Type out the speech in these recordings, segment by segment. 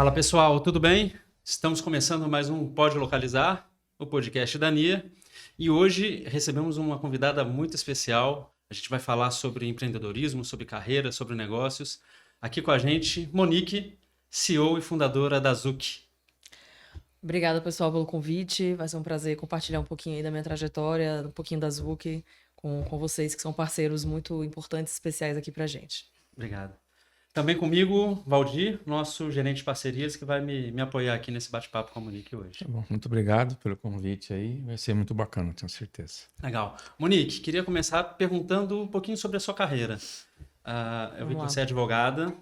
Fala pessoal, tudo bem? Estamos começando mais um Pode Localizar, o podcast da NIA, e hoje recebemos uma convidada muito especial. A gente vai falar sobre empreendedorismo, sobre carreira, sobre negócios. Aqui com a gente, Monique, CEO e fundadora da Zuki. Obrigada, pessoal, pelo convite. Vai ser um prazer compartilhar um pouquinho aí da minha trajetória, um pouquinho da Zuki com vocês, que são parceiros muito importantes e especiais aqui pra gente. Obrigado. Também comigo, Valdir, nosso gerente de parcerias, que vai me apoiar aqui nesse bate-papo com a Monique hoje. Tá bom, muito obrigado pelo convite aí. Vai ser muito bacana, tenho certeza. Legal. Monique, queria começar perguntando um pouquinho sobre a sua carreira. Eu vi que você é advogada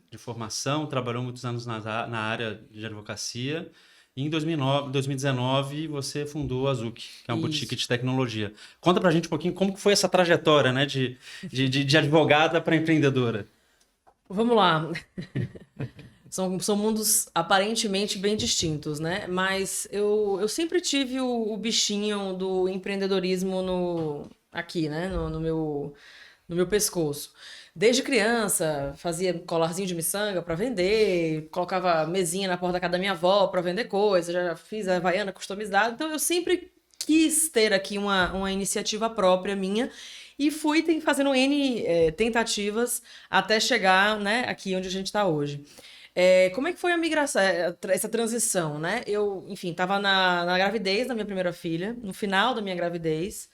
de formação, trabalhou muitos anos na área de advocacia. E em 2019, você fundou a Zuki, que é uma boutique de tecnologia. Conta pra gente um pouquinho como que foi essa trajetória, né, de advogada para empreendedora. Vamos lá. São mundos aparentemente bem distintos, né? Mas eu sempre tive o bichinho do empreendedorismo aqui, né? No meu pescoço. Desde criança, fazia colarzinho de miçanga para vender, colocava mesinha na porta da casa da minha avó para vender coisa, já fiz a Havaiana customizada. Então eu sempre quis ter aqui uma iniciativa própria minha e fui fazendo N tentativas até chegar, né, aqui onde a gente está hoje. Como é que foi a migração, essa transição, né? Eu, enfim, estava na gravidez da minha primeira filha, no final da minha gravidez.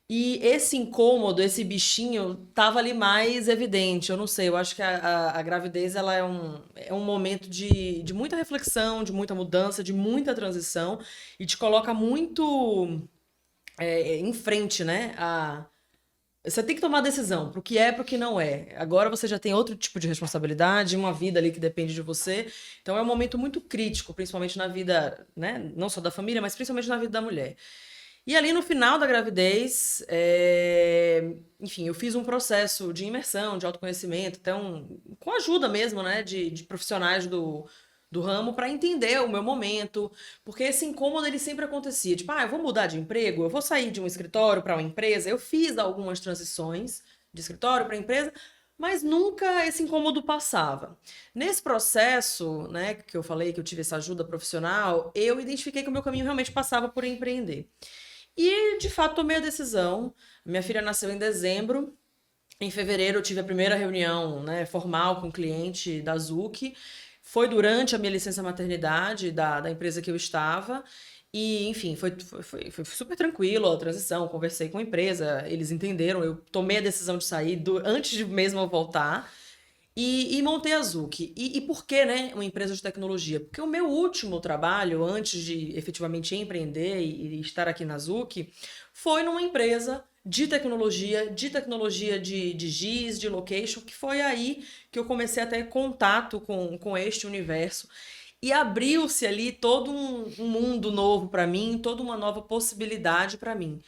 E esse incômodo, esse bichinho, tava ali mais evidente. Eu não sei, eu acho que a gravidez ela é um momento de muita reflexão, de muita mudança, de muita transição, e te coloca muito em frente, né? Você tem que tomar decisão pro que é e pro que não é. Agora você já tem outro tipo de responsabilidade, uma vida ali que depende de você. Então é um momento muito crítico, principalmente na vida, né? Não só da família, mas principalmente na vida da mulher. E ali no final da gravidez, enfim, eu fiz um processo de imersão, de autoconhecimento, então, com ajuda mesmo, né, de profissionais do ramo para entender o meu momento, porque esse incômodo ele sempre acontecia, tipo, eu vou mudar de emprego, eu vou sair de um escritório para uma empresa. Eu fiz algumas transições de escritório para empresa, mas nunca esse incômodo passava. Nesse processo, né, que eu falei que eu tive essa ajuda profissional, eu identifiquei que o meu caminho realmente passava por empreender. E, de fato, tomei a decisão. Minha filha nasceu em dezembro. Em fevereiro, eu tive a primeira reunião, né, formal com o cliente da Zuki. Foi durante a minha licença maternidade da empresa que eu estava. E, enfim, foi super tranquilo a transição. Conversei com a empresa, eles entenderam. Eu tomei a decisão de sair antes de mesmo eu voltar. E montei a Zuki. E por que, né, uma empresa de tecnologia? Porque o meu último trabalho, antes de efetivamente empreender e estar aqui na Zuki, foi numa empresa de tecnologia de GIS, de location, que foi aí que eu comecei a ter contato com este universo. E abriu-se ali todo um mundo novo para mim, toda uma nova possibilidade para mim.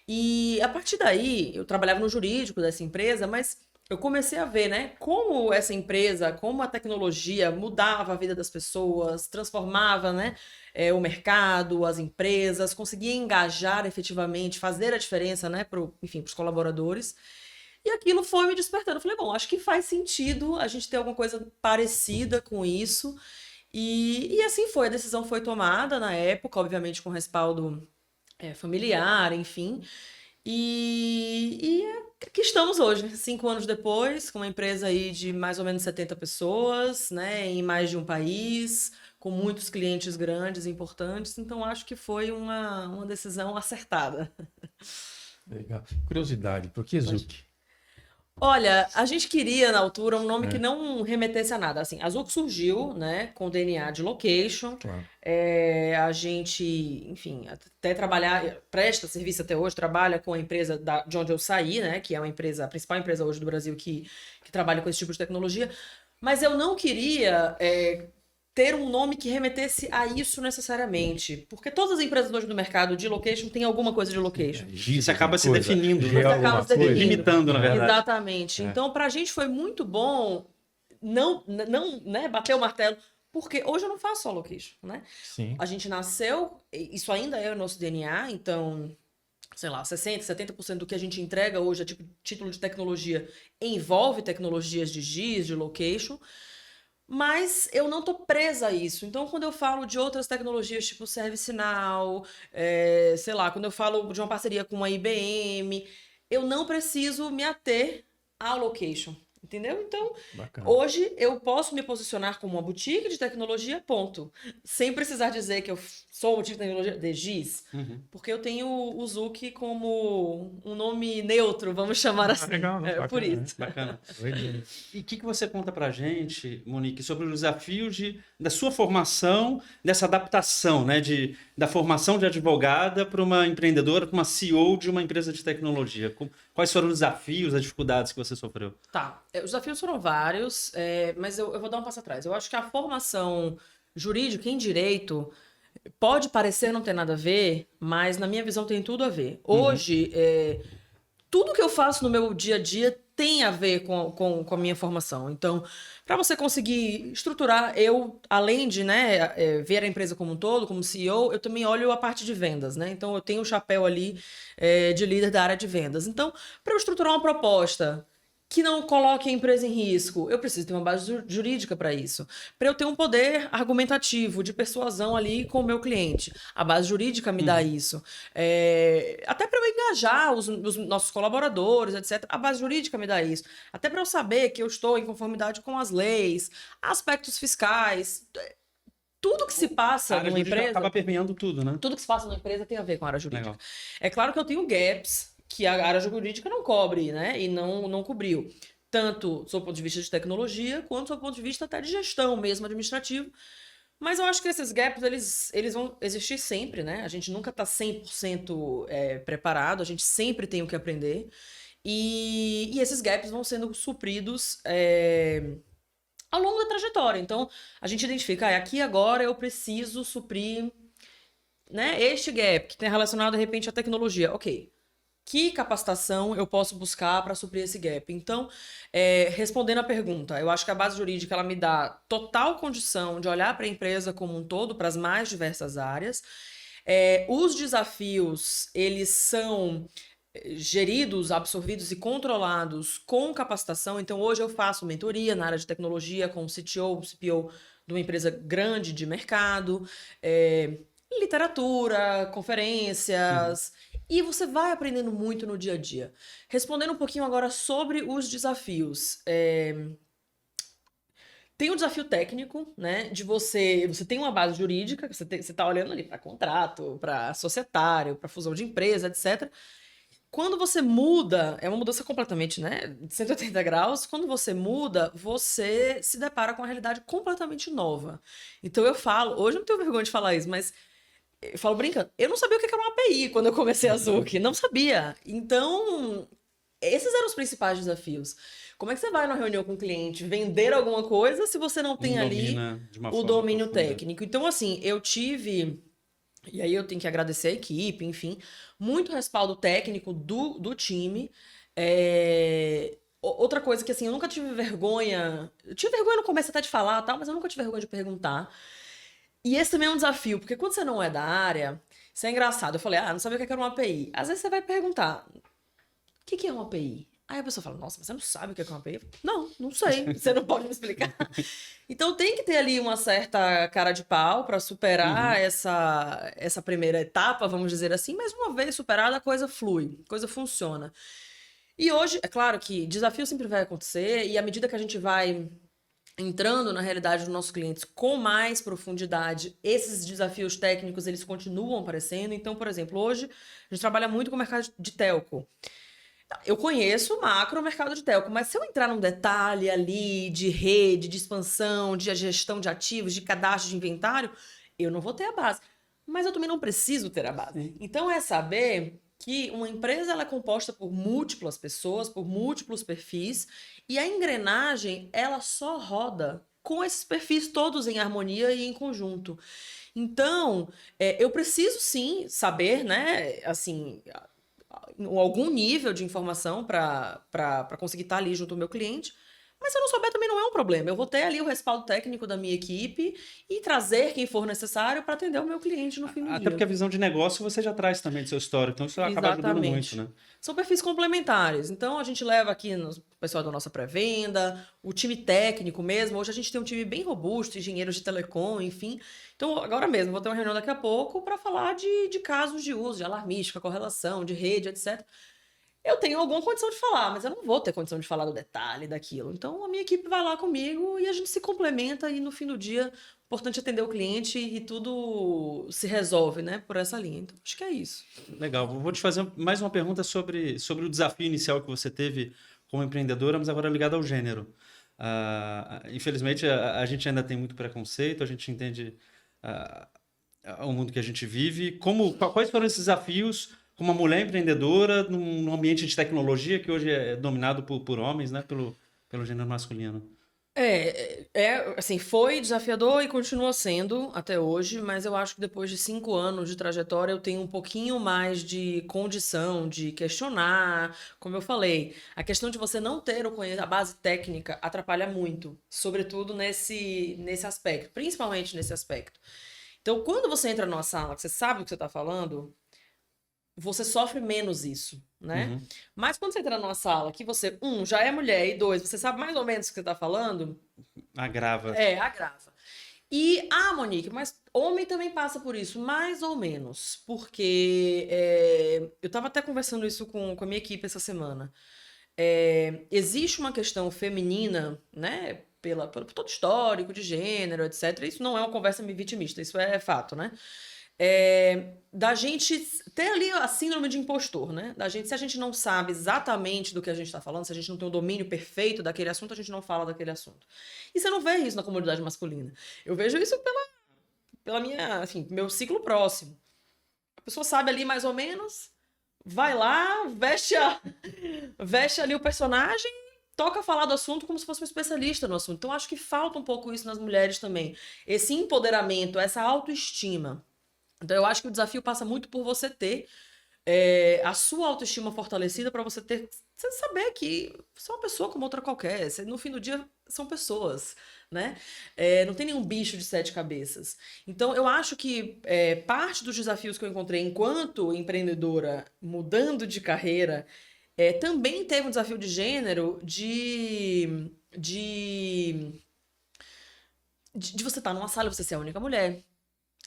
E a partir daí, eu trabalhava no jurídico dessa empresa, mas eu comecei a ver, né, como essa empresa, como a tecnologia mudava a vida das pessoas, transformava, né, o mercado, as empresas, conseguia engajar efetivamente, fazer a diferença, né, enfim, para os colaboradores. E aquilo foi me despertando. Eu falei, bom, acho que faz sentido a gente ter alguma coisa parecida com isso. E assim foi, a decisão foi tomada na época, obviamente com respaldo familiar, enfim. E aqui estamos hoje, 5 anos depois, com uma empresa aí de mais ou menos 70 pessoas, né, em mais de um país, com muitos clientes grandes e importantes. Então, acho que foi uma decisão acertada. Legal. Curiosidade, por que Zuki? Olha, a gente queria, na altura, um nome que não remetesse a nada. Assim, a Zuki surgiu, né, com DNA de location. Claro. A gente, enfim, até presta serviço até hoje, trabalha com a empresa de onde eu saí, né, que é a principal empresa hoje do Brasil que trabalha com esse tipo de tecnologia. Mas eu não queria ter um nome que remetesse a isso necessariamente. Porque todas as empresas hoje do mercado de location têm alguma coisa de location. Isso acaba se definindo, Você acaba se definindo. Limitando, na verdade. Exatamente. Então, pra gente foi muito bom não, né, bater o martelo, porque hoje eu não faço só location, né? Sim. A gente nasceu, isso ainda é o nosso DNA, então, sei lá, 60%, 70% do que a gente entrega hoje, título de tecnologia, envolve tecnologias de GIS, de location. Mas eu não tô presa a isso. Então, quando eu falo de outras tecnologias, tipo ServiceNow, sei lá, quando eu falo de uma parceria com a IBM, eu não preciso me ater ao location, entendeu? Então, Bacana. hoje eu posso me posicionar como uma boutique de tecnologia, ponto. Sem precisar dizer que eu sou uma boutique de tecnologia de GIS, porque eu tenho o Zuc como um nome neutro, vamos chamar assim. Legal, não? Por Bacana, isso. Bacana. Doideira. E o que você conta pra gente, Monique, sobre os desafios da sua formação, dessa adaptação, né, da formação de advogada para uma empreendedora, para uma CEO de uma empresa de tecnologia? Quais foram os desafios, as dificuldades que você sofreu? Tá, os desafios foram vários, mas eu vou dar um passo atrás. Eu acho que a formação jurídica em direito pode parecer não ter nada a ver, mas na minha visão tem tudo a ver. Hoje, tudo que eu faço no meu dia a dia tem a ver com a minha formação. Então, para você conseguir estruturar, além de, né, ver a empresa como um todo, como CEO, eu também olho a parte de vendas, né? Então, eu tenho o chapéu ali de líder da área de vendas. Então, para eu estruturar uma proposta que não coloque a empresa em risco, eu preciso ter uma base jurídica para isso. Para eu ter um poder argumentativo, de persuasão ali com o meu cliente. A base jurídica me dá isso. Até para eu engajar os nossos colaboradores, etc. A base jurídica me dá isso. Até para eu saber que eu estou em conformidade com as leis, aspectos fiscais. Tudo que se passa numa empresa... acaba permeando tudo, né? Tudo que se passa numa empresa tem a ver com a área jurídica. Legal. É claro que eu tenho gaps que a área jurídica não cobre, né? E não cobriu. Tanto do ponto de vista de tecnologia, quanto do ponto de vista até de gestão mesmo, administrativo. Mas eu acho que esses gaps, eles vão existir sempre, né? A gente nunca está 100% preparado, a gente sempre tem o que aprender. E esses gaps vão sendo supridos ao longo da trajetória. Então, a gente identifica, aqui agora eu preciso suprir, né, este gap, que tem relacionado, de repente, à tecnologia. Ok. Que capacitação eu posso buscar para suprir esse gap? Então, respondendo a pergunta, eu acho que a base jurídica ela me dá total condição de olhar para a empresa como um todo, para as mais diversas áreas. Os desafios, eles são geridos, absorvidos e controlados com capacitação. Então, hoje eu faço mentoria na área de tecnologia com o CTO, o CPO de uma empresa grande de mercado, literatura, conferências... E você vai aprendendo muito no dia a dia. Respondendo um pouquinho agora sobre os desafios. Tem um desafio técnico, né? De você tem uma base jurídica, você está olhando ali para contrato, para societário, para fusão de empresa, etc. Quando você muda, é uma mudança completamente, né? De 180 graus. Quando você muda, você se depara com uma realidade completamente nova. Então eu falo, hoje eu não tenho vergonha de falar isso, mas eu falo brincando, eu não sabia o que era uma API quando eu comecei a Zuc, não sabia. Então, esses eram os principais desafios. Como é que você vai numa reunião com o cliente vender alguma coisa se você não tem ali o domínio técnico? Então, assim, eu tive, e aí eu tenho que agradecer a equipe, enfim, muito respaldo técnico do time. Outra coisa que, assim, eu nunca tive vergonha, eu tive vergonha no começo até de falar, tal, mas eu nunca tive vergonha de perguntar. E esse também é um desafio, porque quando você não é da área, isso é engraçado. Eu falei, não sabia o que era uma API. Às vezes você vai perguntar, o que é uma API? Aí a pessoa fala, nossa, mas você não sabe o que é uma API? Não sei, você não pode me explicar. Então tem que ter ali uma certa cara de pau para superar essa primeira etapa, vamos dizer assim, mas uma vez superada a coisa flui, a coisa funciona. E hoje, é claro que desafio sempre vai acontecer, e à medida que a gente vai entrando na realidade dos nossos clientes com mais profundidade, esses desafios técnicos, eles continuam aparecendo. Então, por exemplo, hoje a gente trabalha muito com o mercado de telco. Eu conheço o macro mercado de telco, mas se eu entrar num detalhe ali de rede, de expansão, de gestão de ativos, de cadastro de inventário, eu não vou ter a base. Mas eu também não preciso ter a base. Então, é saber que uma empresa ela é composta por múltiplas pessoas, por múltiplos perfis, e a engrenagem ela só roda com esses perfis todos em harmonia e em conjunto. Então, eu preciso sim saber, né, assim, algum nível de informação para conseguir estar ali junto ao meu cliente, Mas se eu não souber, também não é um problema. Eu vou ter ali o respaldo técnico da minha equipe e trazer quem for necessário para atender o meu cliente no fim do dia. Até porque a visão de negócio você já traz também do seu histórico, então isso acaba ajudando muito, né? São perfis complementares. Então, a gente leva aqui o pessoal da nossa pré-venda, o time técnico mesmo. Hoje a gente tem um time bem robusto, engenheiros de telecom, enfim. Então, agora mesmo, vou ter uma reunião daqui a pouco para falar de casos de uso, de alarmística, correlação, de rede, etc. Eu tenho alguma condição de falar, mas eu não vou ter condição de falar do detalhe daquilo. Então, a minha equipe vai lá comigo e a gente se complementa e no fim do dia, o importante é atender o cliente e tudo se resolve, né, por essa linha. Então, acho que é isso. Legal. Vou te fazer mais uma pergunta sobre o desafio inicial que você teve como empreendedora, mas agora ligado ao gênero. Infelizmente, a gente ainda tem muito preconceito, a gente entende o mundo que a gente vive. Quais foram esses desafios como uma mulher empreendedora num ambiente de tecnologia que hoje é dominado por homens, né, pelo gênero masculino? Assim, foi desafiador e continua sendo até hoje, mas eu acho que depois de 5 anos de trajetória eu tenho um pouquinho mais de condição de questionar, como eu falei. A questão de você não ter a base técnica atrapalha muito, sobretudo nesse aspecto, principalmente nesse aspecto. Então, quando você entra numa sala que você sabe o que você está falando, você sofre menos isso, né? Uhum. Mas quando você entra numa sala que você, já é mulher, e 2, você sabe mais ou menos o que você tá falando... Agrava. Agrava. E, Monique, mas homem também passa por isso, mais ou menos. Porque eu tava até conversando isso com a minha equipe essa semana. Existe uma questão feminina, né? Por todo histórico de gênero, etc. Isso não é uma conversa vitimista, isso é fato, né? Da gente ter ali a síndrome de impostor, né? Se a gente não sabe exatamente do que a gente está falando, se a gente não tem o domínio perfeito daquele assunto, a gente não fala daquele assunto. E você não vê isso na comunidade masculina. Eu vejo isso pela minha, assim, meu ciclo próximo. A pessoa sabe ali mais ou menos, vai lá, veste ali o personagem, toca falar do assunto como se fosse um especialista no assunto. Então, acho que falta um pouco isso nas mulheres também. Esse empoderamento, essa autoestima. Então, eu acho que o desafio passa muito por você ter a sua autoestima fortalecida para você saber que você é uma pessoa como outra qualquer. No fim do dia, são pessoas, né? Não tem nenhum bicho de 7 cabeças. Então, eu acho que parte dos desafios que eu encontrei enquanto empreendedora, mudando de carreira, também teve um desafio de gênero de você estar numa sala e você ser a única mulher.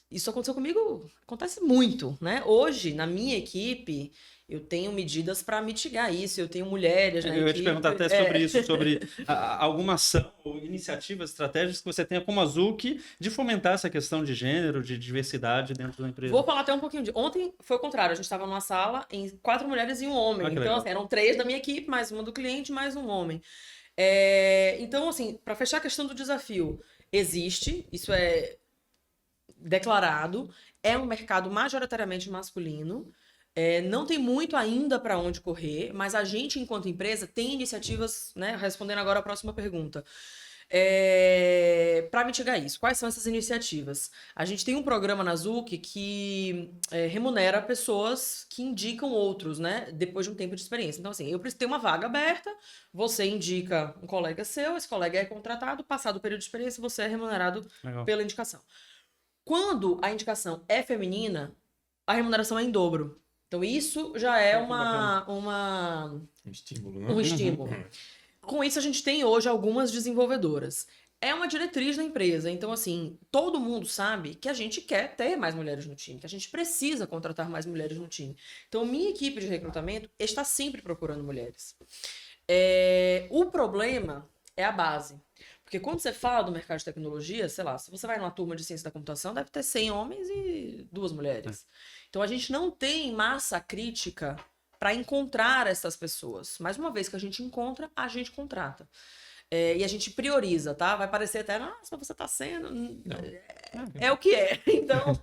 Isso aconteceu comigo, acontece muito, né? Hoje, na minha equipe, eu tenho medidas para mitigar isso, eu tenho mulheres na equipe. Eu ia te perguntar até sobre isso, sobre alguma ação ou iniciativas, estratégias que você tenha como a Zucchi de fomentar essa questão de gênero, de diversidade dentro da empresa. Vou falar até um pouquinho de... Ontem foi o contrário, a gente estava numa sala em 4 mulheres e um homem. Então, assim, eram 3 da minha equipe, mais uma do cliente, mais um homem. Então, assim, para fechar a questão do desafio, existe, isso é declarado, é um mercado majoritariamente masculino, não tem muito ainda para onde correr, mas a gente, enquanto empresa, tem iniciativas, né, respondendo agora a próxima pergunta, para mitigar isso. Quais são essas iniciativas? A gente tem um programa na Zucchi que remunera pessoas que indicam outros, né, depois de um tempo de experiência. Então, assim, eu preciso ter uma vaga aberta, você indica um colega seu, esse colega é contratado, passado o período de experiência, você é remunerado pela indicação. Quando a indicação é feminina, a remuneração é em dobro. Então, isso já é um estímulo, né? Um estímulo. Com isso, a gente tem hoje algumas desenvolvedoras. É uma diretriz da empresa. Então, assim, todo mundo sabe que a gente quer ter mais mulheres no time, que a gente precisa contratar mais mulheres no time. Então, minha equipe de recrutamento está sempre procurando mulheres. O problema é a base. Porque quando você fala do mercado de tecnologia, sei lá, se você vai numa turma de ciência da computação, deve ter 100 homens e 2 mulheres. Então, a gente não tem massa crítica para encontrar essas pessoas. Mas uma vez que a gente encontra, a gente contrata. E a gente prioriza, tá? Vai parecer até, nossa, você tá sendo... É o que é. Então,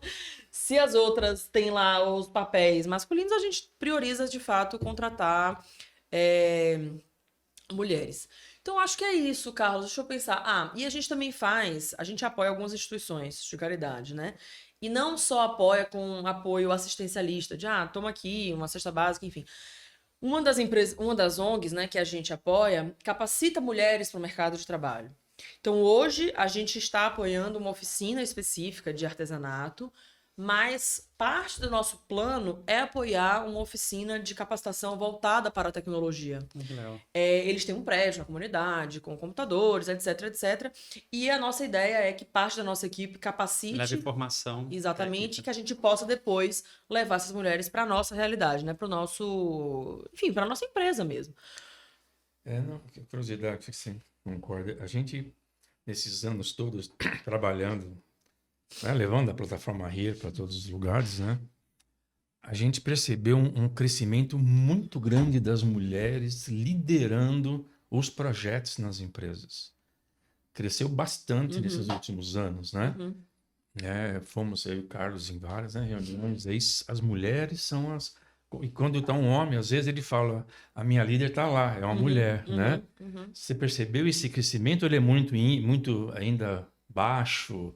se as outras têm lá os papéis masculinos, a gente prioriza, de fato, contratar mulheres. Então, acho que é isso, Carlos. Deixa eu pensar. E a gente também a gente apoia algumas instituições de caridade, né? E não só apoia com apoio assistencialista, de, toma aqui, uma cesta básica, enfim. Uma das ONGs, né, que a gente apoia, capacita mulheres para o mercado de trabalho. Então, hoje, a gente está apoiando uma oficina específica de artesanato, mas parte do nosso plano é apoiar uma oficina de capacitação voltada para a tecnologia. Muito legal. Eles têm um prédio na comunidade, com computadores, etc, etc. E a nossa ideia é que parte da nossa equipe capacite... Leve formação. Exatamente, técnica. que a gente possa depois levar essas mulheres para a nossa realidade, né? Para o nosso... Enfim, para a nossa empresa mesmo. Não, que curiosidade, que você concorda. A gente, nesses anos todos, trabalhando, né, levando a plataforma Here para todos os lugares, né? A gente percebeu um crescimento muito grande das mulheres liderando os projetos nas empresas. Cresceu bastante nesses últimos anos, né? Fomos eu e o Carlos em várias, né, reuniões. Aí as mulheres são as... E quando está um homem, às vezes ele fala, a minha líder está lá, é uma mulher, né? Você percebeu esse crescimento? Ele é muito ainda baixo?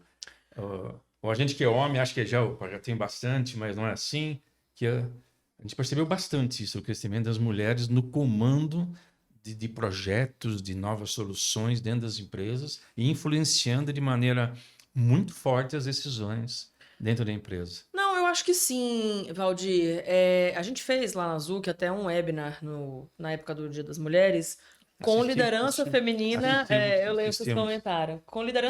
Ou a gente que é homem acha que já tem bastante, mas não é assim. A gente percebeu bastante isso, o crescimento das mulheres no comando de projetos, de novas soluções dentro das empresas e influenciando de maneira muito forte as decisões dentro da empresa. Não, eu acho que sim, Valdir. A gente fez lá na Zuc até um webinar na época do Dia das Mulheres com liderança feminina. Eu lembro que vocês comentaram.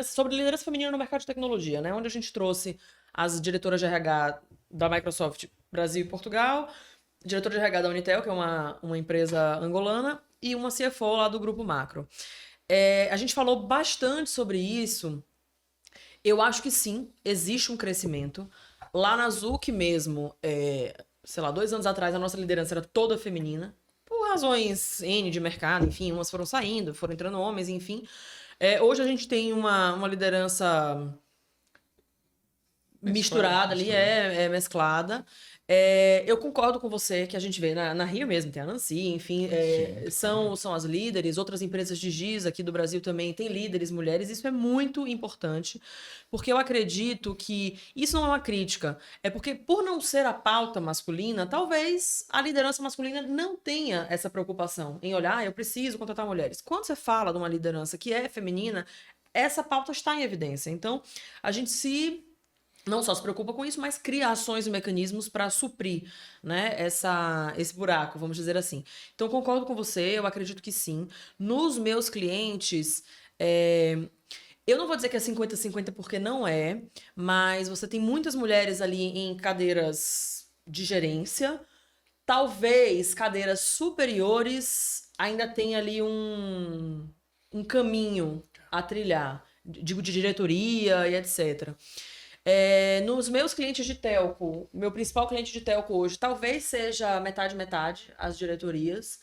Sobre liderança feminina no mercado de tecnologia, né? Onde a gente trouxe as diretoras de RH da Microsoft Brasil e Portugal, diretora de RH da Unitel, que é uma empresa angolana, e uma CFO lá do Grupo Macro. A gente falou bastante sobre isso. Eu acho que sim, existe um crescimento. Lá na Zuc mesmo, sei lá, 2 anos atrás, a nossa liderança era toda feminina, por razões N de mercado, enfim, umas foram saindo, foram entrando homens, enfim. Hoje a gente tem uma liderança misturada ali, mesclada. Eu concordo com você que a gente vê na Rio mesmo, tem a Nancy, enfim, são as líderes, outras empresas de giz aqui do Brasil também tem líderes mulheres, isso é muito importante, porque eu acredito que isso não é uma crítica, é porque por não ser a pauta masculina, talvez a liderança masculina não tenha essa preocupação em olhar, eu preciso contratar mulheres. Quando você fala de uma liderança que é feminina, essa pauta está em evidência, então a gente não só se preocupa com isso, mas cria ações e mecanismos para suprir, né, esse buraco, vamos dizer assim. Então, concordo com você, eu acredito que sim. Nos meus clientes, eu não vou dizer que é 50-50 porque não é, mas você tem muitas mulheres ali em cadeiras de gerência, talvez cadeiras superiores ainda tenha ali um caminho a trilhar, digo de diretoria e etc. Nos meus clientes de telco, meu principal cliente de telco hoje, talvez seja metade as diretorias.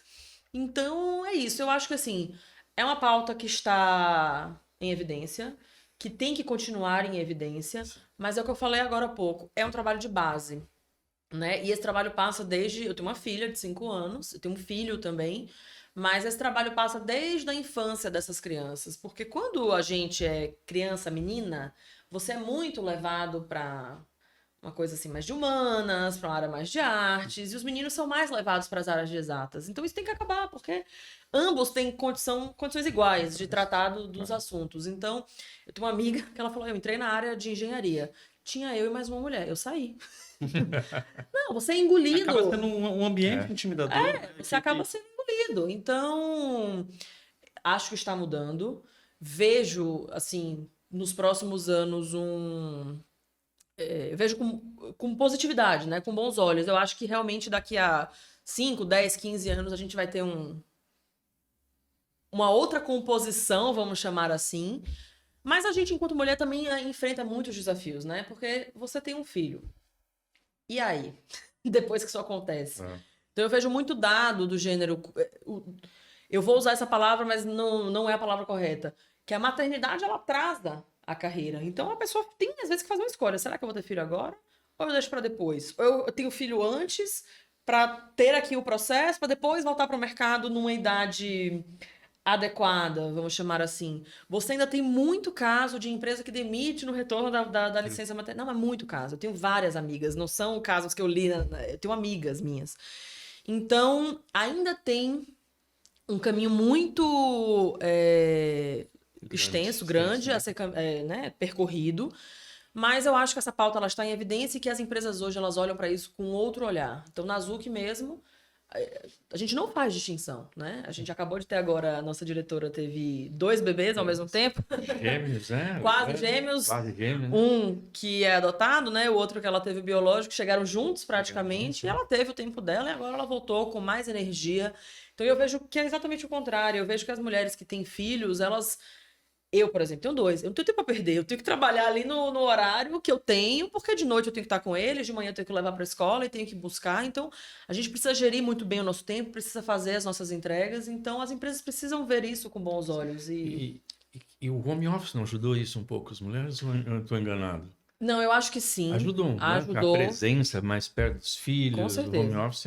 Então, é isso. Eu acho que, assim, é uma pauta que está em evidência, que tem que continuar em evidência, mas é o que eu falei agora há pouco, é um trabalho de base, né? E esse trabalho passa desde... Eu tenho uma filha de 5 anos, eu tenho um filho também, mas esse trabalho passa desde a infância dessas crianças, porque quando a gente é criança, menina, você é muito levado para uma coisa assim mais de humanas, para uma área mais de artes, e os meninos são mais levados para as áreas de exatas. Então isso tem que acabar, porque ambos têm condições iguais de tratar dos assuntos. Então, eu tenho uma amiga que ela falou, eu entrei na área de engenharia. Tinha eu e mais uma mulher, eu saí. Não, você é engolido. Acaba sendo um ambiente intimidador. Você acaba sendo engolido. Então, acho que está mudando. Vejo, assim, nos próximos anos vejo com positividade, né? Com bons olhos. Eu acho que realmente daqui a 5, 10, 15 anos a gente vai ter uma outra composição, vamos chamar assim. Mas a gente, enquanto mulher, também enfrenta muitos desafios, né? Porque você tem um filho. E aí? Depois que isso acontece? Então eu vejo muito dado do gênero... Eu vou usar essa palavra, mas não é a palavra correta. Que a maternidade, ela atrasa a carreira. Então a pessoa tem, às vezes, que fazer uma escolha. Será que eu vou ter filho agora? Ou eu deixo para depois? Ou eu tenho filho antes para ter aqui o processo, para depois voltar para o mercado numa idade adequada, vamos chamar assim. Você ainda tem muito caso de empresa que demite no retorno da licença maternidade. Não, é muito caso. Eu tenho várias amigas. Não são casos que eu li, eu tenho amigas minhas. Então, ainda tem um caminho muito extenso, grande, a ser percorrido, mas eu acho que essa pauta ela está em evidência e que as empresas hoje elas olham para isso com outro olhar. Então, na Zuc mesmo, a gente não faz distinção, né? A gente acabou de ter agora, a nossa diretora teve 2 bebês ao mesmo tempo. Gêmeos, né? Quase gêmeos. Quase gêmeos. Um que é adotado, né? O outro que ela teve biológico, chegaram juntos praticamente. E ela teve o tempo dela e agora ela voltou com mais energia. Então eu vejo que é exatamente o contrário. Eu vejo que as mulheres que têm filhos, elas... Eu, por exemplo, tenho 2. Eu não tenho tempo para perder. Eu tenho que trabalhar ali no horário que eu tenho, porque de noite eu tenho que estar com eles, de manhã eu tenho que levar para a escola e tenho que buscar. Então, a gente precisa gerir muito bem o nosso tempo, precisa fazer as nossas entregas. Então, as empresas precisam ver isso com bons olhos. E o home office não ajudou isso um pouco? As mulheres, ou eu estou enganado? Não, eu acho que sim. Ajudou, né? Ajudou. A presença mais perto dos filhos, Com certeza. o home office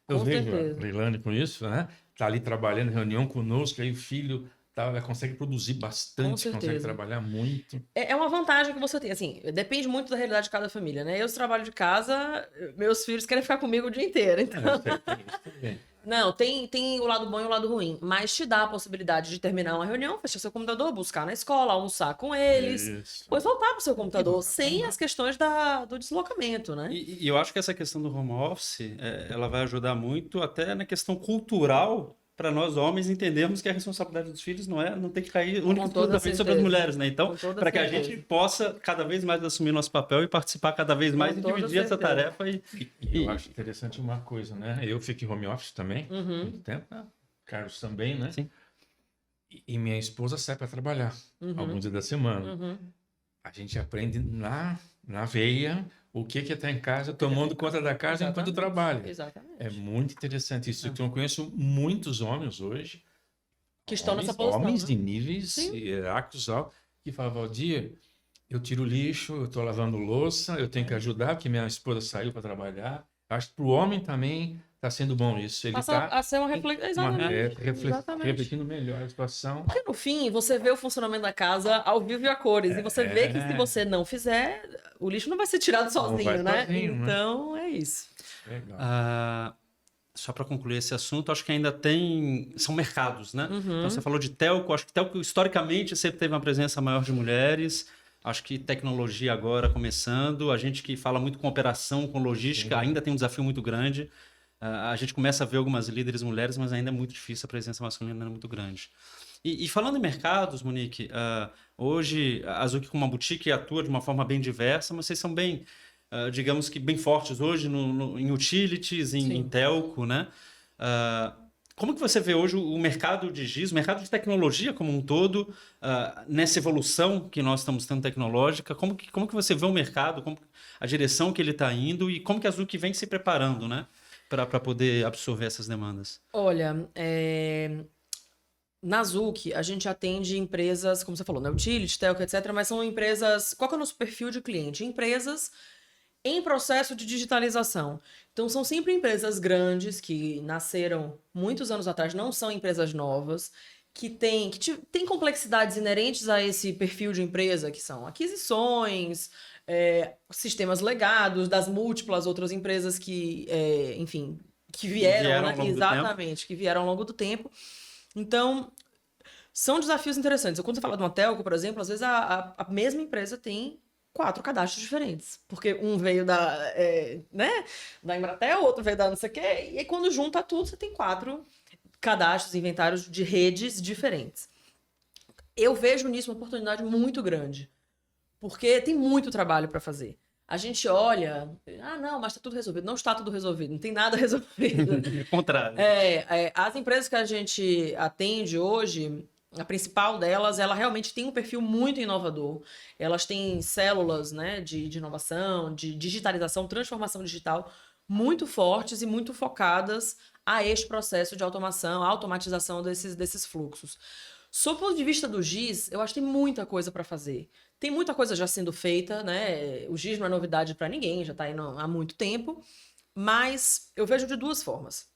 Eu Com vejo certeza. a Leilane com isso, né? Tá ali trabalhando, reunião conosco, aí o filho ela consegue produzir bastante, consegue trabalhar muito. É uma vantagem que você tem, assim, depende muito da realidade de cada família, né? Eu trabalho de casa, meus filhos querem ficar comigo o dia inteiro, então... Tem isso também. Não, tem o lado bom e o lado ruim, mas te dá a possibilidade de terminar uma reunião, fechar seu computador, buscar na escola, almoçar com eles, depois voltar pro seu computador, sem as questões do deslocamento, né? E eu acho que essa questão do home office, ela vai ajudar muito até na questão cultural para nós homens entendermos que a responsabilidade dos filhos não tem que cair unicamente sobre as mulheres, né? Então, para que a gente possa cada vez mais assumir nosso papel e participar cada vez mais e dividir essa tarefa. E eu acho interessante uma coisa, né? Eu fico em home office também, muito tempo, né? Carlos também, né? Sim. E minha esposa sai para trabalhar alguns dias da semana. A gente aprende na veia o que é estar em casa, tomando conta da casa enquanto trabalha. Exatamente. É muito interessante isso. Eu conheço muitos homens hoje, que estão nessa posição. Homens de níveis hierárquicos altos, que falam, Valdir, eu tiro lixo, eu estou lavando louça, eu tenho que ajudar, porque minha esposa saiu para trabalhar. Acho que para o homem também está sendo bom isso. Ele está a ser uma reflexão. Refletindo melhor a situação. Porque no fim, você vê o funcionamento da casa ao vivo e a cores. E você vê que se você não fizer, o lixo não vai ser tirado sozinho, né? Então, é isso. Legal. Só para concluir esse assunto, acho que ainda são mercados, né? Então, você falou de telco. Acho que telco, historicamente, sempre teve uma presença maior de mulheres. Acho que tecnologia agora começando. A gente que fala muito com operação, com logística, ainda tem um desafio muito grande. A gente começa a ver algumas líderes mulheres, mas ainda é muito difícil, a presença masculina é muito grande. E falando em mercados, Monique, hoje a Zuc com uma boutique atua de uma forma bem diversa, mas vocês são bem, digamos que bem fortes hoje em utilities, em telco, né? Como que você vê hoje o mercado de GIS, o mercado de tecnologia como um todo, nessa evolução que nós estamos tendo tecnológica? Como que você vê o mercado, a direção que ele está indo e como que a Zuc vem se preparando, né? Para poder absorver essas demandas? Olha, na Zuc, a gente atende empresas, como você falou, né? Utility, telco, etc. Mas são empresas... Qual que é o nosso perfil de cliente? Empresas em processo de digitalização. Então, são sempre empresas grandes que nasceram muitos anos atrás, não são empresas novas, que têm complexidades inerentes a esse perfil de empresa, que são aquisições... sistemas legados das múltiplas outras empresas que, enfim, que vieram né? Exatamente, que vieram ao longo do tempo. Então, são desafios interessantes. Quando você fala de uma telco, por exemplo, às vezes a mesma empresa tem 4 cadastros diferentes. Porque um veio da Embratel, o outro veio da não sei o quê, e aí quando junta tudo, você tem 4 cadastros, inventários de redes diferentes. Eu vejo nisso uma oportunidade muito grande. Porque tem muito trabalho para fazer. A gente olha, não, mas está tudo resolvido. Não está tudo resolvido, não tem nada resolvido. Ao contrário. As empresas que a gente atende hoje, a principal delas, ela realmente tem um perfil muito inovador. Elas têm células, né, de inovação, de digitalização, transformação digital muito fortes e muito focadas a este processo de automatização desses fluxos. Sob o ponto de vista do GIS, eu acho que tem muita coisa para fazer. Tem muita coisa já sendo feita, né? O GIS não é novidade para ninguém, já está indo há muito tempo. Mas eu vejo de 2 formas.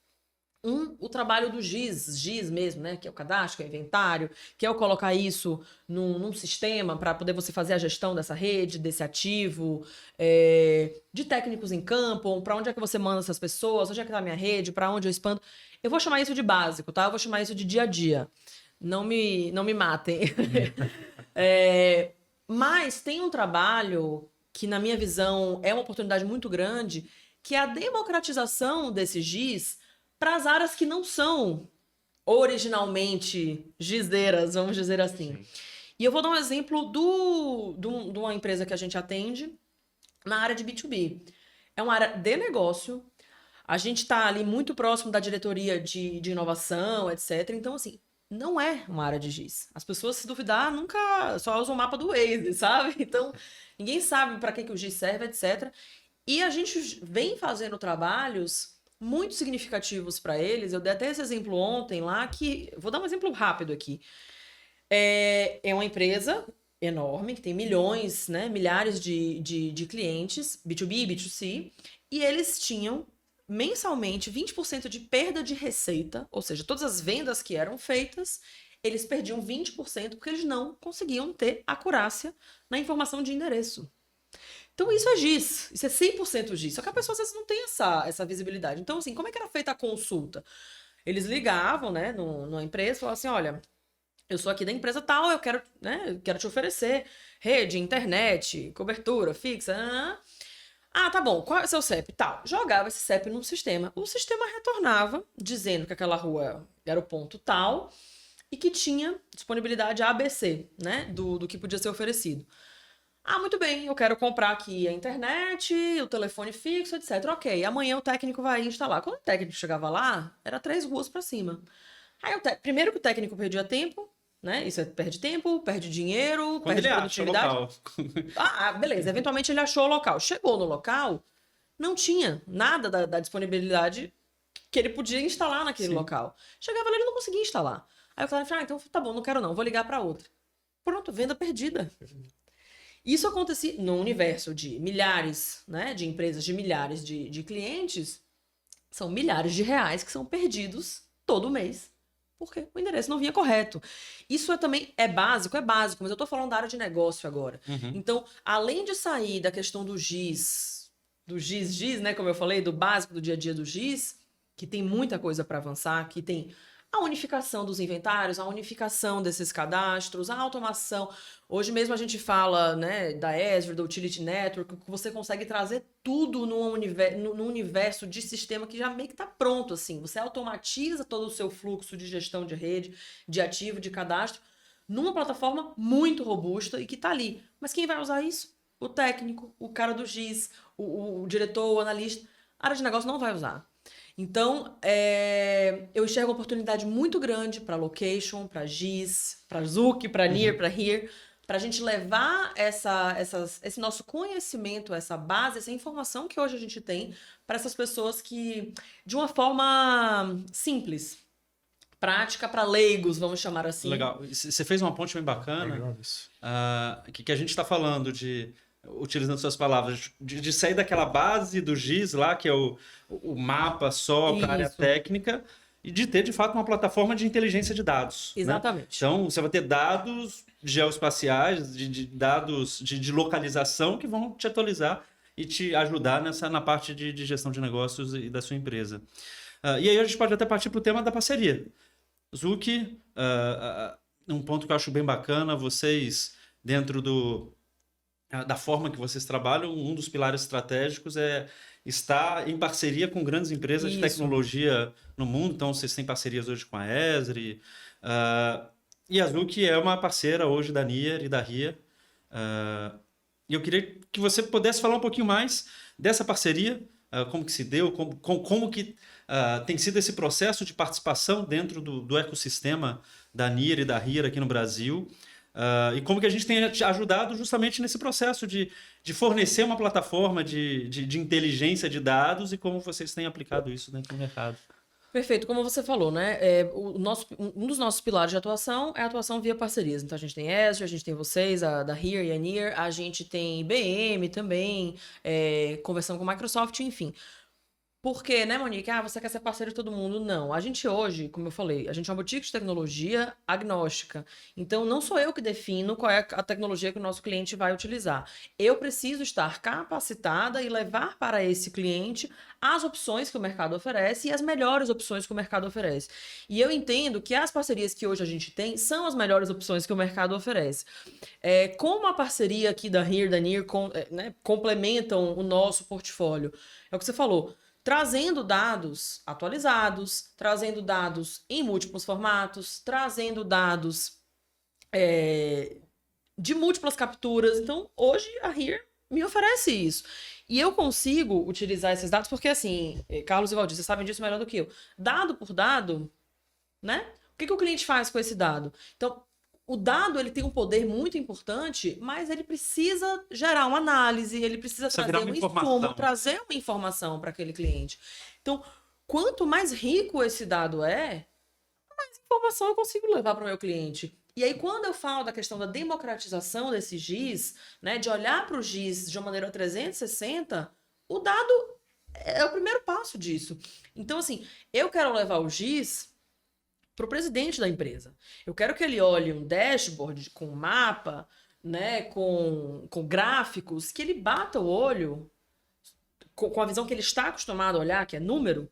O trabalho do GIS mesmo, né? Que é o cadastro, que é o inventário, que é eu colocar isso num sistema para poder você fazer a gestão dessa rede, desse ativo, de técnicos em campo, para onde é que você manda essas pessoas, onde é que tá a minha rede, para onde eu expando. Eu vou chamar isso de básico, tá? Eu vou chamar isso de dia a dia. Não me matem. Mas tem um trabalho que, na minha visão, é uma oportunidade muito grande, que é a democratização desse GIS para as áreas que não são originalmente gisdeiras, vamos dizer assim. Sim. E eu vou dar um exemplo de uma empresa que a gente atende na área de B2B. É uma área de negócio, a gente está ali muito próximo da diretoria de inovação, etc. Então, assim, não é uma área de GIS. As pessoas, se duvidar, nunca só usam o mapa do Waze, sabe? Então, ninguém sabe para que o GIS serve, etc. E a gente vem fazendo trabalhos muito significativos para eles. Eu dei até esse exemplo ontem lá, que vou dar um exemplo rápido aqui. É uma empresa enorme, que tem milhões, né, milhares de clientes, B2B e B2C, e eles tinham mensalmente 20% de perda de receita, ou seja, todas as vendas que eram feitas, eles perdiam 20% porque eles não conseguiam ter acurácia na informação de endereço. Então isso é GIS, isso é 100% GIS, só que a pessoa às vezes não tem essa visibilidade. Então, assim, como é que era feita a consulta? Eles ligavam, né, numa empresa e falavam assim, olha, eu sou aqui da empresa tal, eu quero, né, eu quero te oferecer rede, internet, cobertura fixa. Tá bom, qual é o seu CEP? Tal. Jogava esse CEP num sistema. O sistema retornava dizendo que aquela rua era o ponto tal e que tinha disponibilidade ABC, né, do que podia ser oferecido. Muito bem, eu quero comprar aqui a internet, o telefone fixo, etc. Ok, amanhã o técnico vai instalar. Quando o técnico chegava lá, era 3 ruas para cima. Aí, primeiro que o técnico perdia tempo, né? Isso perde tempo, perde dinheiro, quando perde produtividade. Beleza, eventualmente ele achou o local. Chegou no local, não tinha nada da disponibilidade que ele podia instalar naquele local. Chegava lá, ele não conseguia instalar. Aí eu falei, então tá bom, não quero não, vou ligar para outra. Pronto, venda perdida. Isso acontecia no universo de milhares, né, de empresas, de milhares de clientes, são milhares de reais que são perdidos todo mês, porque o endereço não vinha correto. Isso também é básico, mas eu estou falando da área de negócio agora. Uhum. Então, além de sair da questão do GIS, né, como eu falei, do básico do dia a dia do GIS, que tem muita coisa para avançar, que tem a unificação dos inventários, a unificação desses cadastros, a automação. Hoje mesmo a gente fala, né, da Azure, da Utility Network, que você consegue trazer tudo num universo de sistema que já meio que está pronto, assim. Você automatiza todo o seu fluxo de gestão de rede, de ativo, de cadastro, numa plataforma muito robusta e que está ali. Mas quem vai usar isso? O técnico, o cara do GIS, o diretor, o analista. A área de negócio não vai usar. Então, eu enxergo uma oportunidade muito grande para location, para GIS, para Zuc, para Near, para Here, para a gente levar esse nosso conhecimento, essa base, essa informação que hoje a gente tem para essas pessoas que, de uma forma simples, prática para leigos, vamos chamar assim. Legal. Você fez uma ponte bem bacana. Legal isso. Que a gente está falando de, utilizando suas palavras, de sair daquela base do GIS lá, que é o mapa só para a área técnica, e de ter, de fato, uma plataforma de inteligência de dados. Exatamente. Né? Então, você vai ter dados geoespaciais, de dados de localização que vão te atualizar e te ajudar na parte de gestão de negócios e da sua empresa. E aí a gente pode até partir para o tema da parceria. Zuc, um ponto que eu acho bem bacana, vocês, dentro da forma que vocês trabalham, um dos pilares estratégicos é estar em parceria com grandes empresas de tecnologia no mundo. Então, vocês têm parcerias hoje com a Esri. E a Zuc é uma parceira hoje da Near e da RIA. E eu queria que você pudesse falar um pouquinho mais dessa parceria, como que se deu, como que tem sido esse processo de participação dentro do ecossistema da Near e da RIA aqui no Brasil. E como que a gente tem ajudado justamente nesse processo de fornecer uma plataforma de inteligência de dados e como vocês têm aplicado isso dentro do mercado. Perfeito, como você falou, né? Um dos nossos pilares de atuação é a atuação via parcerias. Então a gente tem Azure, a gente tem vocês, a da Here e a Near, a gente tem IBM também, conversão com Microsoft, enfim. Porque, né, Monique? Você quer ser parceiro de todo mundo? Não. A gente hoje, como eu falei, a gente é uma boutique de tecnologia agnóstica. Então, não sou eu que defino qual é a tecnologia que o nosso cliente vai utilizar. Eu preciso estar capacitada e levar para esse cliente as opções que o mercado oferece e as melhores opções que o mercado oferece. E eu entendo que as parcerias que hoje a gente tem são as melhores opções que o mercado oferece. Como a parceria aqui da Here, da NIR, né, complementam o nosso portfólio. É o que você falou. Trazendo dados atualizados, trazendo dados em múltiplos formatos, trazendo dados de múltiplas capturas. Então, hoje a Here me oferece isso. E eu consigo utilizar esses dados porque, assim, Carlos e Valdir, vocês sabem disso melhor do que eu. Dado por dado, né? O que o cliente faz com esse dado? Então, o dado ele tem um poder muito importante, mas ele precisa gerar uma análise, ele precisa trazer um insumo, trazer uma informação para aquele cliente. Então, quanto mais rico esse dado mais informação eu consigo levar para o meu cliente. E aí, quando eu falo da questão da democratização desse GIS, né, de olhar para o GIS de uma maneira 360, o dado é o primeiro passo disso. Então, assim, eu quero levar o GIS para o presidente da empresa. Eu quero que ele olhe um dashboard com mapa, né, com gráficos, que ele bata o olho com a visão que ele está acostumado a olhar, que é número,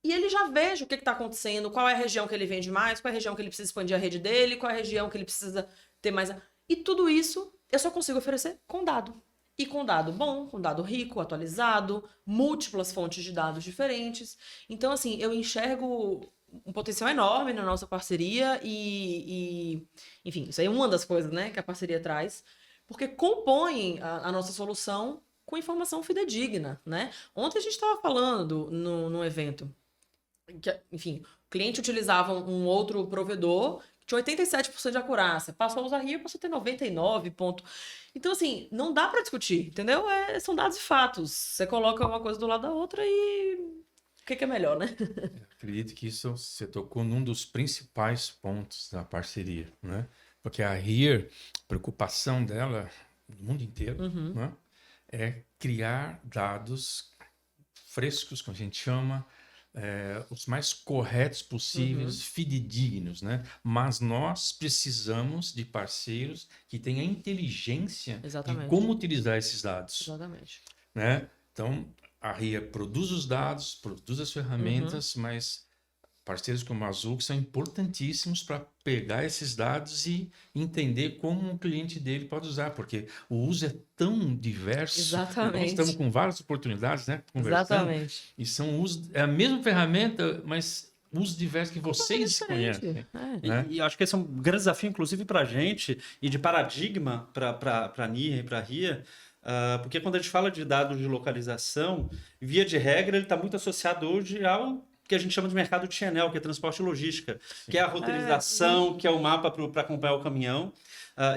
e ele já veja o que está acontecendo, qual é a região que ele vende mais, qual é a região que ele precisa expandir a rede dele, qual é a região que ele precisa ter mais... E tudo isso eu só consigo oferecer com dado. E com dado bom, com dado rico, atualizado, múltiplas fontes de dados diferentes. Então, assim, eu enxergo um potencial enorme na nossa parceria enfim, isso aí é uma das coisas, né, que a parceria traz, porque compõem a nossa solução com informação fidedigna, né? Ontem a gente estava falando no evento que, enfim, o cliente utilizava um outro provedor que tinha 87% de acurácia, passou a usar Here, passou a ter 99%. Então, assim, não dá para discutir, entendeu? São dados e fatos. Você coloca uma coisa do lado da outra e o que é melhor, né? Acredito que isso você tocou num dos principais pontos da parceria, né? Porque a Here, a preocupação dela, no mundo inteiro, né? É criar dados frescos, como a gente chama, os mais corretos possíveis, fidedignos, né? Mas nós precisamos de parceiros que tenham a inteligência de como utilizar esses dados. Exatamente. Né? Então, a RIA produz os dados, produz as ferramentas, mas parceiros como a Azul são importantíssimos para pegar esses dados e entender como o cliente dele pode usar, porque o uso é tão diverso. Exatamente. Nós estamos com várias oportunidades, né? Conversando. Exatamente. E são é a mesma ferramenta, mas usos diversos que vocês conhecem. Né? E acho que esse é um grande desafio, inclusive, para a gente, e de paradigma para a NIR e para a RIA, porque quando a gente fala de dados de localização, via de regra, ele está muito associado hoje ao que a gente chama de mercado de Chanel, que é transporte e logística, que é a roteirização, que é o mapa para acompanhar o caminhão.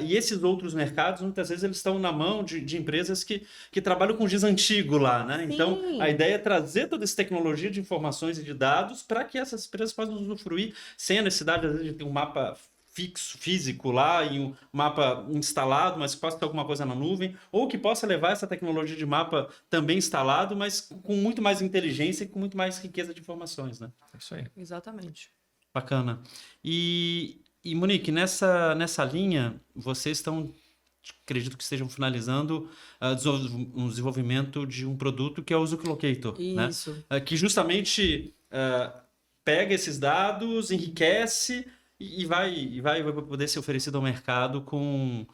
E esses outros mercados, muitas vezes, eles estão na mão de empresas que trabalham com GIS antigo lá, né? Sim. Então, a ideia é trazer toda essa tecnologia de informações e de dados para que essas empresas possam usufruir sem a necessidade, às vezes, de ter um mapa físico lá e um mapa instalado, mas que possa ter alguma coisa na nuvem, ou que possa levar essa tecnologia de mapa também instalado, mas com muito mais inteligência e com muito mais riqueza de informações, né? É isso aí. Exatamente. Bacana. E Monique, nessa linha, vocês estão, acredito que estejam finalizando um desenvolvimento de um produto que é o Zuclocator, isso. Né? Que justamente pega esses dados, enriquece e vai poder ser oferecido ao mercado com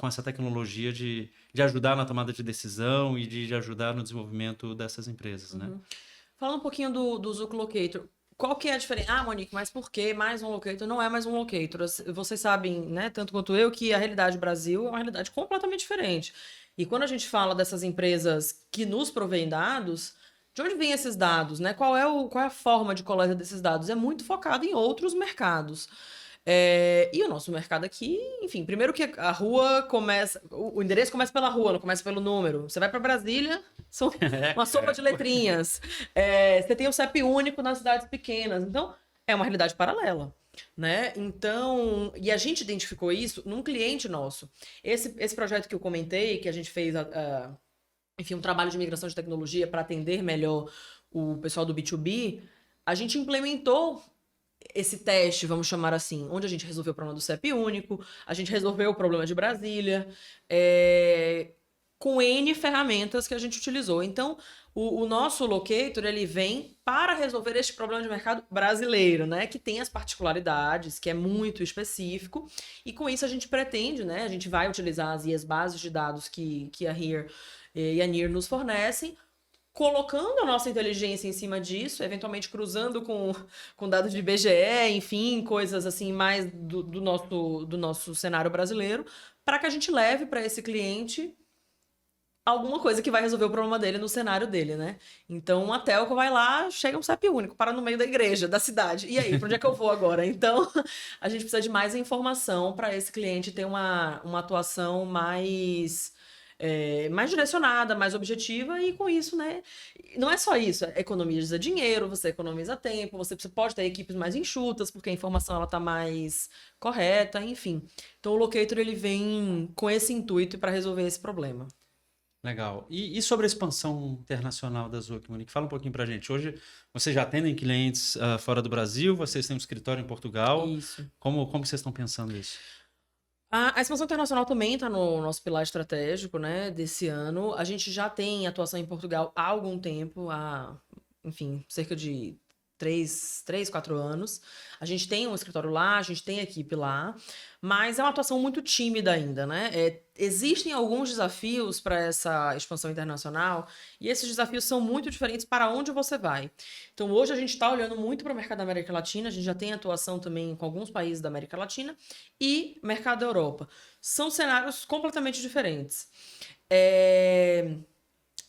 essa tecnologia de ajudar na tomada de decisão e de ajudar no desenvolvimento dessas empresas, né? Falando um pouquinho do Zuclocator, qual que é a diferença? Monique, mas por que mais um locator? Não é mais um locator. Vocês sabem, né, tanto quanto eu, que a realidade do Brasil é uma realidade completamente diferente. E quando a gente fala dessas empresas que nos provêm dados, de onde vêm esses dados, né? Qual é a forma de coleta desses dados? É muito focado em outros mercados. E o nosso mercado aqui, enfim, primeiro que a rua começa... O endereço começa pela rua, não começa pelo número. Você vai para Brasília, são uma sopa de letrinhas. Você tem o CEP único nas cidades pequenas. Então, é uma realidade paralela. Né? Então, e a gente identificou isso num cliente nosso. Esse projeto que eu comentei, que a gente fez enfim, um trabalho de migração de tecnologia para atender melhor o pessoal do B2B, a gente implementou esse teste, vamos chamar assim, onde a gente resolveu o problema do CEP único, a gente resolveu o problema de Brasília, com N ferramentas que a gente utilizou. Então, o nosso locator, ele vem para resolver este problema de mercado brasileiro, né? Que tem as particularidades, que é muito específico. E com isso a gente pretende, né? A gente vai utilizar as bases de dados que a HERE e a NIR nos fornecem, colocando a nossa inteligência em cima disso, eventualmente cruzando com dados de IBGE, enfim, coisas assim mais do nosso cenário brasileiro, para que a gente leve para esse cliente alguma coisa que vai resolver o problema dele no cenário dele, né? Então, uma telco vai lá, chega um CEP único, para no meio da igreja, da cidade. E aí, para onde é que eu vou agora? Então, a gente precisa de mais informação para esse cliente ter uma atuação mais direcionada, mais objetiva, e com isso, né? Não é só isso, economiza dinheiro, você economiza tempo, você pode ter equipes mais enxutas, porque a informação ela tá mais correta, enfim. Então, o Locator, ele vem com esse intuito para resolver esse problema. Legal. E sobre a expansão internacional da Zuc, Monique? Fala um pouquinho pra gente. Hoje, vocês já atendem clientes fora do Brasil, vocês têm um escritório em Portugal. Isso. Como vocês estão pensando isso? A expansão internacional também está no nosso pilar estratégico, né, desse ano. A gente já tem atuação em Portugal há algum tempo, enfim, cerca de 4 anos. A gente tem um escritório lá, a gente tem equipe lá, mas é uma atuação muito tímida ainda, né? Existem alguns desafios para essa expansão internacional e esses desafios são muito diferentes para onde você vai. Então, hoje a gente está olhando muito para o mercado da América Latina, a gente já tem atuação também com alguns países da América Latina e mercado da Europa. São cenários completamente diferentes.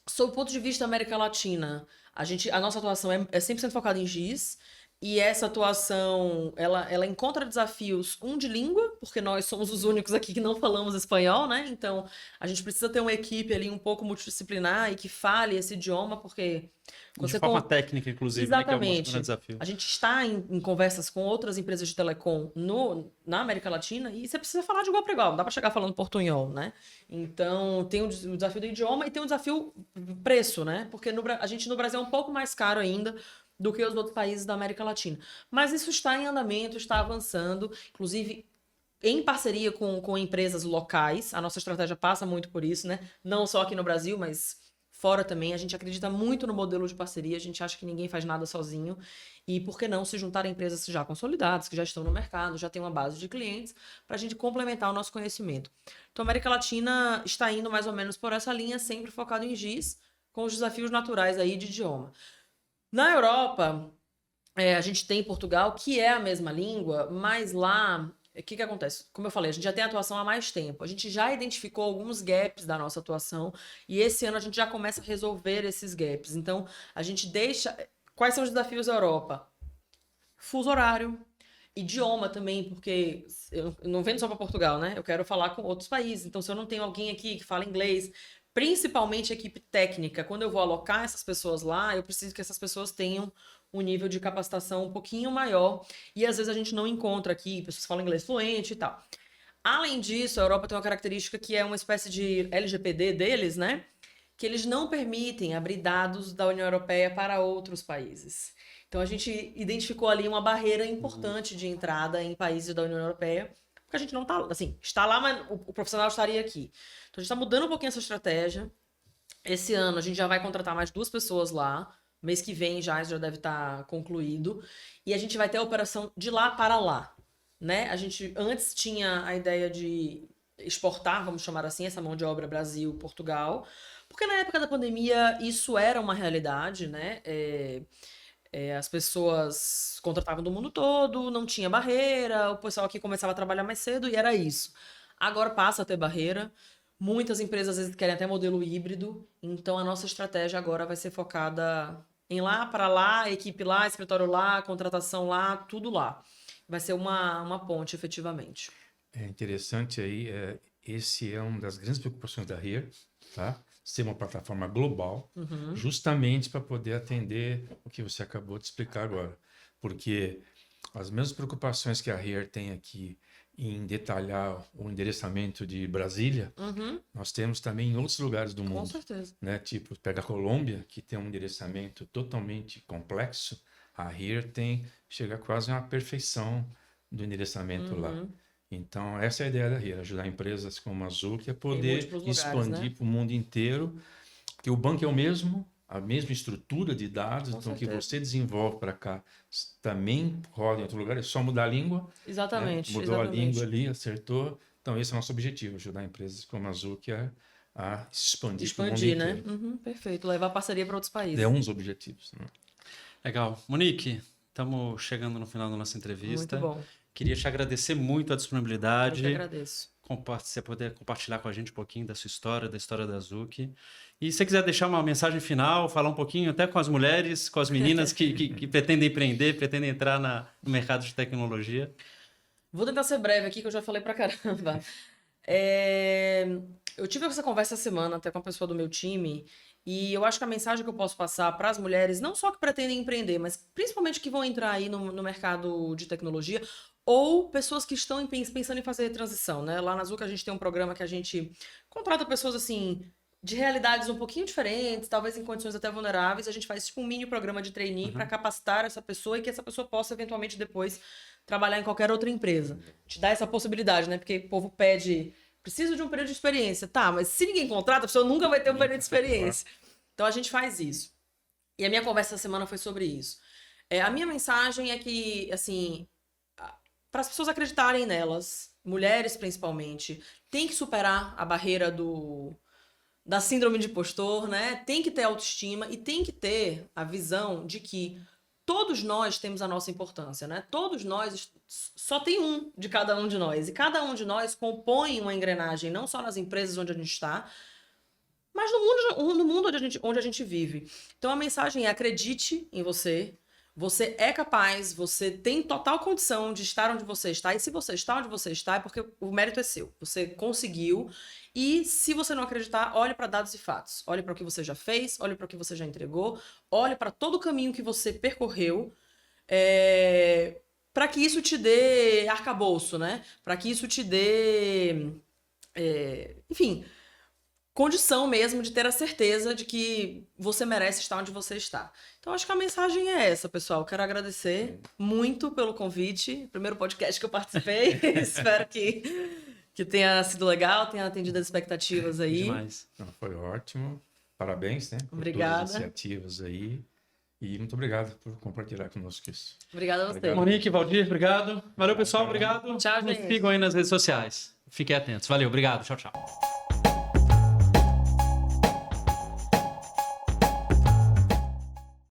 Sob o ponto de vista da América Latina, a nossa atuação é 100% focada em GIS, e essa atuação, ela encontra desafios, de língua, porque nós somos os únicos aqui que não falamos espanhol, né? Então, a gente precisa ter uma equipe ali um pouco multidisciplinar e que fale esse idioma, porque... De forma técnica, inclusive, exatamente, né, que é o desafio. A gente está em conversas com outras empresas de telecom na América Latina e você precisa falar de igual para igual, não dá para chegar falando portunhol, né? Então, tem o desafio do idioma e tem o desafio preço, né? Porque a gente no Brasil é um pouco mais caro ainda do que os outros países da América Latina. Mas isso está em andamento, está avançando, inclusive em parceria com empresas locais. A nossa estratégia passa muito por isso, né? Não só aqui no Brasil, mas fora também. A gente acredita muito no modelo de parceria, a gente acha que ninguém faz nada sozinho. E por que não se juntar a empresas já consolidadas, que já estão no mercado, já tem uma base de clientes, para a gente complementar o nosso conhecimento. Então, a América Latina está indo mais ou menos por essa linha, sempre focado em GIS, com os desafios naturais aí de idioma. Na Europa, a gente tem Portugal, que é a mesma língua, mas lá, o que acontece? Como eu falei, a gente já tem atuação há mais tempo. A gente já identificou alguns gaps da nossa atuação e esse ano a gente já começa a resolver esses gaps. Então, a gente deixa... Quais são os desafios da Europa? Fuso horário, idioma também, porque eu não vendo só para Portugal, né? Eu quero falar com outros países. Então, se eu não tenho alguém aqui que fala inglês... Principalmente equipe técnica. Quando eu vou alocar essas pessoas lá, eu preciso que essas pessoas tenham um nível de capacitação um pouquinho maior. E às vezes a gente não encontra aqui pessoas que falam inglês fluente e tal. Além disso, a Europa tem uma característica que é uma espécie de LGPD deles, né? Que eles não permitem abrir dados da União Europeia para outros países. Então a gente identificou ali uma barreira importante de entrada em países da União Europeia, porque a gente não está, assim, está lá, mas o profissional estaria aqui. Então a gente está mudando um pouquinho essa estratégia. Esse ano a gente já vai contratar mais 2 pessoas lá. Mês que vem já deve estar concluído. E a gente vai ter a operação de lá para lá, né? A gente antes tinha a ideia de exportar, vamos chamar assim, essa mão de obra Brasil-Portugal, porque na época da pandemia isso era uma realidade, né? As pessoas contratavam do mundo todo, não tinha barreira, o pessoal aqui começava a trabalhar mais cedo e era isso. Agora passa a ter barreira. Muitas empresas às vezes querem até modelo híbrido, então a nossa estratégia agora vai ser focada em lá para lá, equipe lá, escritório lá, contratação lá, tudo lá. Vai ser uma ponte, efetivamente. É interessante aí, esse é uma das grandes preocupações da HERE, tá? Ser uma plataforma global, justamente para poder atender o que você acabou de explicar agora. Porque as mesmas preocupações que a HERE tem aqui em detalhar o endereçamento de Brasília, nós temos também em outros lugares do mundo. Com certeza. Né? Tipo, pega a Colômbia, que tem um endereçamento totalmente complexo, a HERE chega quase a uma perfeição do endereçamento lá. Então, essa é a ideia da HERE, ajudar empresas como a Zuki a poder expandir para o mundo inteiro, que o banco é o mesmo, a mesma estrutura de dados, então que você desenvolve para cá também rola em outro lugar, é só mudar a língua. Exatamente. Né? Mudou a língua ali, acertou. Então, esse é o nosso objetivo, ajudar empresas como a Zuki a expandir para o mundo inteiro. Né? Perfeito, levar parceria para outros países. É um dos objetivos. Né? Legal. Monique, estamos chegando no final da nossa entrevista. Muito bom. Queria te agradecer muito a disponibilidade. Eu que agradeço. Você poder compartilhar com a gente um pouquinho da sua história, da história da Zuki. E se você quiser deixar uma mensagem final, falar um pouquinho até com as mulheres, com as meninas que pretendem empreender, pretendem entrar no mercado de tecnologia. Vou tentar ser breve aqui, que eu já falei pra caramba. Eu tive essa conversa essa semana até com a pessoa do meu time, e eu acho que a mensagem que eu posso passar para as mulheres, não só que pretendem empreender, mas principalmente que vão entrar aí no mercado de tecnologia, ou pessoas que estão pensando em fazer transição, né? Lá na Zuki a gente tem um programa que a gente contrata pessoas assim de realidades um pouquinho diferentes, talvez em condições até vulneráveis. A gente faz tipo um mini programa de trainee para capacitar essa pessoa e que essa pessoa possa eventualmente depois trabalhar em qualquer outra empresa. Te dá essa possibilidade, né? Porque o povo pede, preciso de um período de experiência. Tá, mas se ninguém contrata, a pessoa nunca vai ter um período de experiência. Então a gente faz isso. E a minha conversa essa semana foi sobre isso. A minha mensagem é que, assim, para as pessoas acreditarem nelas, mulheres principalmente, tem que superar a barreira da síndrome de impostor, né? Tem que ter autoestima e tem que ter a visão de que todos nós temos a nossa importância, né? Todos nós, só tem um de cada um de nós. E cada um de nós compõe uma engrenagem, não só nas empresas onde a gente está, mas no mundo onde a gente vive. Então a mensagem é: acredite em você. Você é capaz, você tem total condição de estar onde você está. E se você está onde você está, é porque o mérito é seu. Você conseguiu. E se você não acreditar, olhe para dados e fatos. Olhe para o que você já fez, olhe para o que você já entregou, olhe para todo o caminho que você percorreu, para que isso te dê arcabouço, né? Para que isso te dê, enfim, condição mesmo de ter a certeza de que você merece estar onde você está. Então, acho que a mensagem é essa, pessoal. Quero agradecer muito pelo convite. Primeiro podcast que eu participei. Espero que tenha sido legal, tenha atendido as expectativas aí. Demais. Não, foi ótimo. Parabéns, né? Obrigada. Por todas as iniciativas aí. E muito obrigado por compartilhar conosco isso. Obrigada a você. Obrigado. Monique, Valdir, obrigado. Valeu, pessoal. Obrigado. Tchau, Nos gente. sigam aí nas redes sociais. Fiquem atentos. Valeu, obrigado. Tchau, tchau.